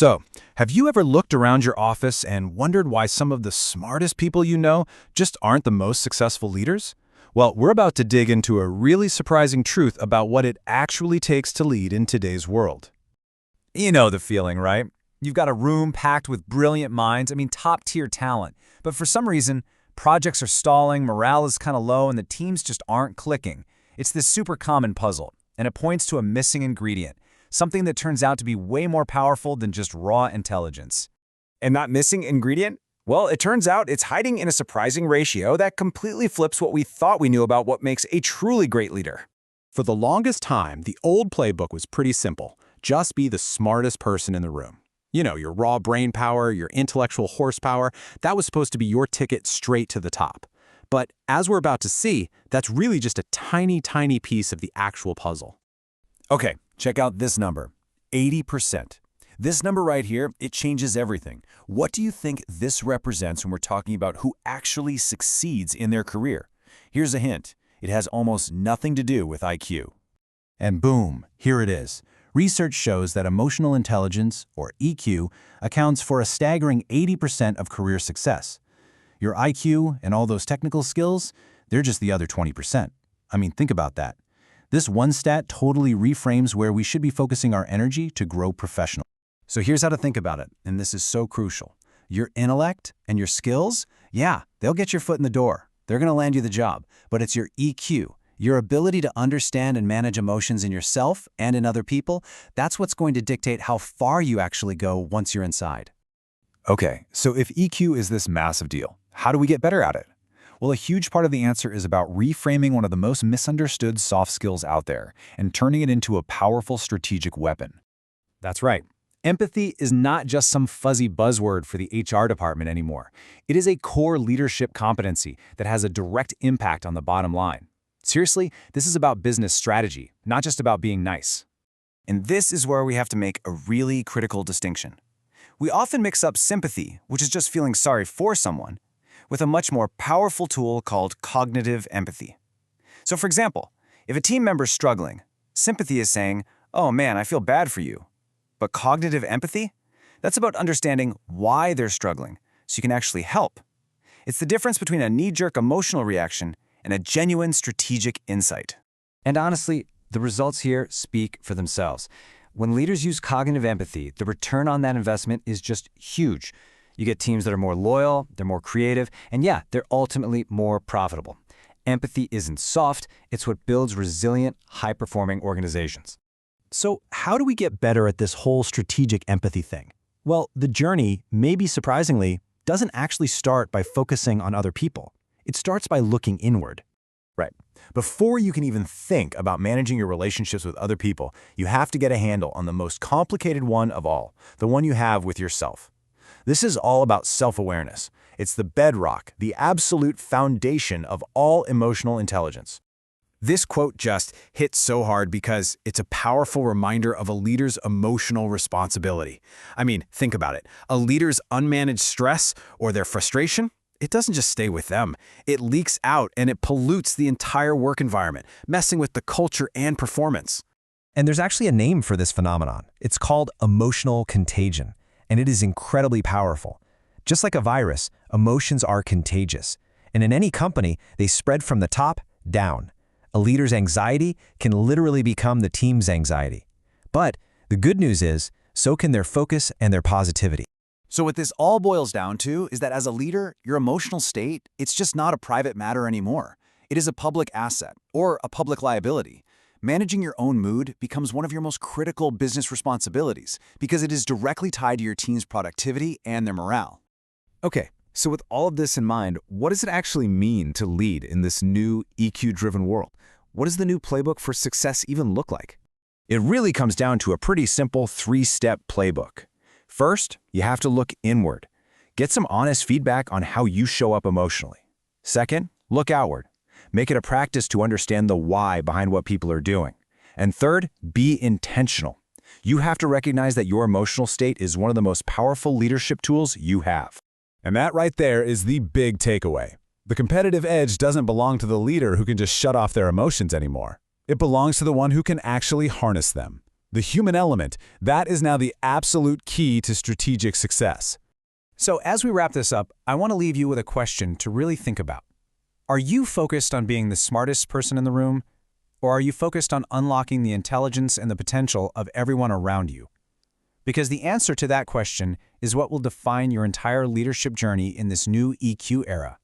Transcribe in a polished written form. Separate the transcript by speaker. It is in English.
Speaker 1: So, have you ever looked around your office and wondered why some of the smartest people you know just aren't the most successful leaders? Well, we're about to dig into a really surprising truth about what it actually takes to lead in today's world.
Speaker 2: You know the feeling, right? You've got a room packed with brilliant minds, top-tier talent. But for some reason, projects are stalling, morale is kind of low, and the teams just aren't clicking. It's this super common puzzle, and it points to a missing ingredient, something that turns out to be way more powerful than just raw intelligence.
Speaker 3: And that missing ingredient? Well, it turns out it's hiding in a surprising ratio that completely flips what we thought we knew about what makes a truly great leader.
Speaker 1: For the longest time, the old playbook was pretty simple. Just be the smartest person in the room. You know, your raw brain power, your intellectual horsepower, that was supposed to be your ticket straight to the top. But as we're about to see, that's really just a tiny, tiny piece of the actual puzzle.
Speaker 2: Okay, check out this number, 80%. This number right here, it changes everything. What do you think this represents when we're talking about who actually succeeds in their career? Here's a hint. It has almost nothing to do with IQ.
Speaker 1: And boom, here it is. Research shows that emotional intelligence, or EQ, accounts for a staggering 80% of career success. Your IQ and all those technical skills, they're just the other 20%. Think about that. This one stat totally reframes where we should be focusing our energy to grow professionally. So here's how to think about it, and this is so crucial. Your intellect and your skills, yeah, they'll get your foot in the door. They're going to land you the job. But it's your EQ, your ability to understand and manage emotions in yourself and in other people, that's what's going to dictate how far you actually go once you're inside.
Speaker 2: Okay, so if EQ is this massive deal, how do we get better at it? Well, a huge part of the answer is about reframing one of the most misunderstood soft skills out there and turning it into a powerful strategic weapon. That's right. Empathy is not just some fuzzy buzzword for the HR department anymore. It is a core leadership competency that has a direct impact on the bottom line. Seriously, this is about business strategy, not just about being nice.
Speaker 3: And this is where we have to make a really critical distinction. We often mix up sympathy, which is just feeling sorry for someone, with a much more powerful tool called cognitive empathy. So for example, if a team member's struggling, sympathy is saying, "Oh man, I feel bad for you." But cognitive empathy? That's about understanding why they're struggling, so you can actually help. It's the difference between a knee-jerk emotional reaction and a genuine strategic insight.
Speaker 2: And honestly, the results here speak for themselves. When leaders use cognitive empathy, the return on that investment is just huge. You get teams that are more loyal, they're more creative, and yeah, they're ultimately more profitable. Empathy isn't soft, it's what builds resilient, high-performing organizations.
Speaker 1: So how do we get better at this whole strategic empathy thing? Well, the journey, maybe surprisingly, doesn't actually start by focusing on other people. It starts by looking inward.
Speaker 2: Right. Before you can even think about managing your relationships with other people, you have to get a handle on the most complicated one of all, the one you have with yourself. This is all about self-awareness. It's the bedrock, the absolute foundation of all emotional intelligence. This quote just hits so hard because it's a powerful reminder of a leader's emotional responsibility. Think about it. A leader's unmanaged stress or their frustration, it doesn't just stay with them. It leaks out and it pollutes the entire work environment, messing with the culture and performance.
Speaker 4: And there's actually a name for this phenomenon. It's called emotional contagion, and it is incredibly powerful. Just like a virus, emotions are contagious. And in any company, they spread from the top down. A leader's anxiety can literally become the team's anxiety. But the good news is, so can their focus and their positivity.
Speaker 3: So what this all boils down to is that as a leader, your emotional state, it's just not a private matter anymore. It is a public asset or a public liability. Managing your own mood becomes one of your most critical business responsibilities because it is directly tied to your team's productivity and their morale.
Speaker 2: Okay, so with all of this in mind, what does it actually mean to lead in this new EQ-driven world? What does the new playbook for success even look like? It really comes down to a pretty simple three-step playbook. First, you have to look inward. Get some honest feedback on how you show up emotionally. Second, look outward. Make it a practice to understand the why behind what people are doing. And third, be intentional. You have to recognize that your emotional state is one of the most powerful leadership tools you have. And that right there is the big takeaway. The competitive edge doesn't belong to the leader who can just shut off their emotions anymore. It belongs to the one who can actually harness them.
Speaker 5: The human element, that is now the absolute key to strategic success.
Speaker 1: So as we wrap this up, I want to leave you with a question to really think about. Are you focused on being the smartest person in the room, or are you focused on unlocking the intelligence and the potential of everyone around you? Because the answer to that question is what will define your entire leadership journey in this new EQ era.